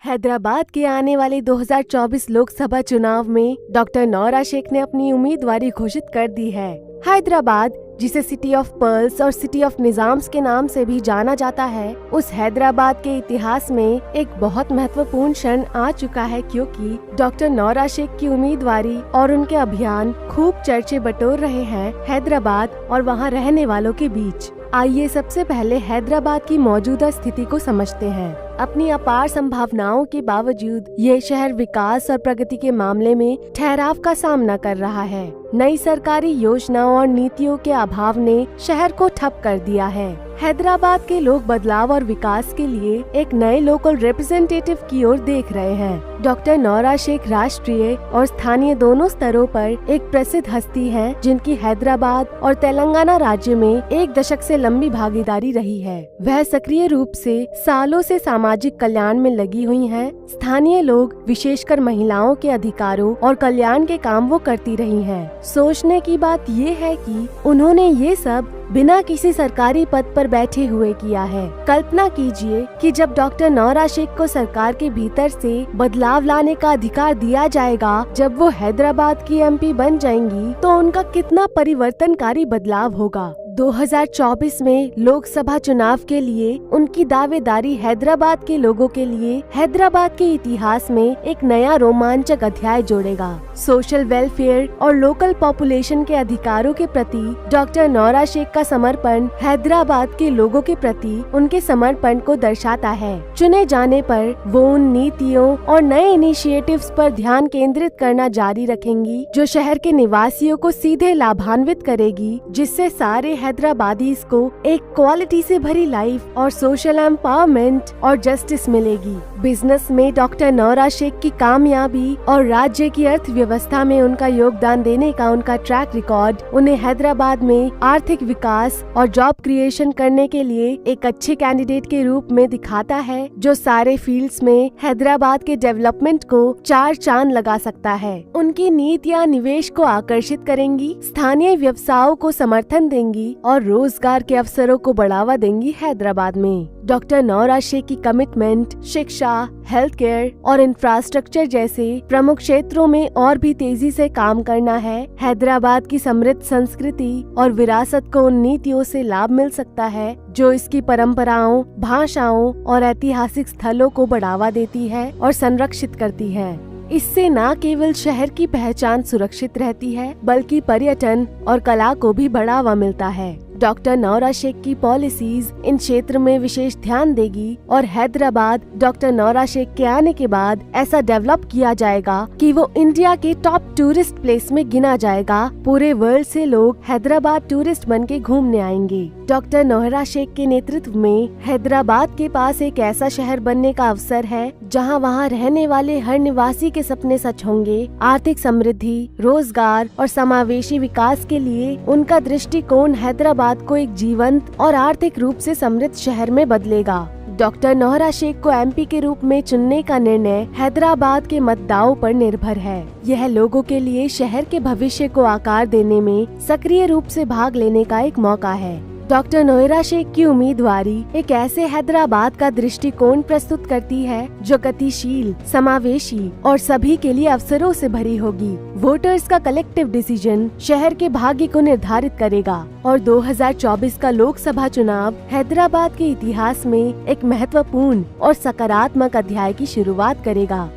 हैदराबाद के आने वाले 2024 लोकसभा चुनाव में डॉक्टर नौरा शेख ने अपनी उम्मीदवारी घोषित कर दी है। हैदराबाद, जिसे सिटी ऑफ पर्ल्स और सिटी ऑफ निजाम्स के नाम से भी जाना जाता है, उस हैदराबाद के इतिहास में एक बहुत महत्वपूर्ण क्षण आ चुका है, क्योंकि डॉक्टर नौरा शेख की उम्मीदवारी और उनके अभियान खूब चर्चे बटोर रहे हैं हैदराबाद और वहां रहने वालों के बीच। आइए सबसे पहले हैदराबाद की मौजूदा स्थिति को समझते हैं। अपनी अपार संभावनाओं के बावजूद ये शहर विकास और प्रगति के मामले में ठहराव का सामना कर रहा है। नई सरकारी योजनाओं और नीतियों के अभाव ने शहर को ठप कर दिया है। हैदराबाद के लोग बदलाव और विकास के लिए एक नए लोकल रिप्रेजेंटेटिव की ओर देख रहे हैं। डॉक्टर नौरा शेख राष्ट्रीय और स्थानीय दोनों स्तरों पर एक प्रसिद्ध हस्ती हैं, जिनकी हैदराबाद और तेलंगाना राज्य में एक दशक से लंबी भागीदारी रही है। वह सक्रिय रूप से सालों से सामाजिक कल्याण में लगी हुई हैं। स्थानीय लोग, विशेषकर महिलाओं के अधिकारों और कल्याण के काम वो करती रही हैं। सोचने की बात ये है कि उन्होंने ये सब बिना किसी सरकारी पद पर बैठे हुए किया है। कल्पना कीजिए कि जब डॉक्टर नौरा शेख को सरकार के भीतर से बदलाव लाने का अधिकार दिया जाएगा, जब वो हैदराबाद की एमपी बन जाएंगी, तो उनका कितना परिवर्तनकारी बदलाव होगा। 2024 में लोकसभा चुनाव के लिए उनकी दावेदारी हैदराबाद के लोगों के लिए हैदराबाद के इतिहास में एक नया रोमांचक अध्याय जोड़ेगा। सोशल वेलफेयर और लोकल पॉपुलेशन के अधिकारों के प्रति डॉक्टर नौरा शेख का समर्पण हैदराबाद के लोगों के प्रति उनके समर्पण को दर्शाता है। चुने जाने पर वो उन नीतियों और नए इनिशिएटिव्स पर ध्यान केंद्रित करना जारी रखेंगी जो शहर के निवासियों को सीधे लाभान्वित करेगी, जिससे सारे हैदराबादीज को एक क्वालिटी से भरी लाइफ और सोशल एम्पावरमेंट और जस्टिस मिलेगी। बिजनेस में डॉक्टर नौरा शेख की कामयाबी और राज्य की अर्थव्यवस्था में उनका योगदान देने का उनका ट्रैक रिकॉर्ड उन्हें हैदराबाद में आर्थिक विकास और जॉब क्रिएशन करने के लिए एक अच्छे कैंडिडेट के रूप में दिखाता है, जो सारे फील्ड्स में हैदराबाद के डेवलपमेंट को चार चांद लगा सकता है। उनकी नीतियाँ निवेश को आकर्षित करेंगी, स्थानीय व्यवसायों को समर्थन देंगी और रोजगार के अवसरों को बढ़ावा देंगी। हैदराबाद में डॉक्टर नौरा शेख की कमिटमेंट शिक्षा, हेल्थ केयर और इंफ्रास्ट्रक्चर जैसे प्रमुख क्षेत्रों में और भी तेजी से काम करना है। हैदराबाद की समृद्ध संस्कृति और विरासत को उन नीतियों से लाभ मिल सकता है जो इसकी परंपराओं, भाषाओं और ऐतिहासिक स्थलों को बढ़ावा देती है और संरक्षित करती है। इससे न केवल शहर की पहचान सुरक्षित रहती है, बल्कि पर्यटन और कला को भी बढ़ावा मिलता है। डॉक्टर नौरा शेख की पॉलिसीज इन क्षेत्र में विशेष ध्यान देगी और हैदराबाद डॉक्टर नौरा शेख के आने के बाद ऐसा डेवलप किया जाएगा कि वो इंडिया के टॉप टूरिस्ट प्लेस में गिना जाएगा। पूरे वर्ल्ड से लोग हैदराबाद टूरिस्ट बन के घूमने आएंगे। डॉक्टर नौरा शेख के नेतृत्व में हैदराबाद के पास एक ऐसा शहर बनने का अवसर है जहां वहां रहने वाले हर निवासी के सपने सच होंगे। आर्थिक समृद्धि, रोजगार और समावेशी विकास के लिए उनका दृष्टिकोण हैदराबाद को एक जीवंत और आर्थिक रूप से समृद्ध शहर में बदलेगा। डॉक्टर नौरा शेख को एमपी के रूप में चुनने का निर्णय हैदराबाद के मतदाताओं पर निर्भर है। यह लोगों के लिए शहर के भविष्य को आकार देने में सक्रिय रूप से भाग लेने का एक मौका है। डॉक्टर नौरा शेख की उम्मीदवारी एक ऐसे हैदराबाद का दृष्टिकोण प्रस्तुत करती है जो गतिशील, समावेशी और सभी के लिए अवसरों से भरी होगी। वोटर्स का कलेक्टिव डिसीजन शहर के भाग्य को निर्धारित करेगा और 2024 का लोकसभा चुनाव हैदराबाद के इतिहास में एक महत्वपूर्ण और सकारात्मक अध्याय की शुरुआत करेगा।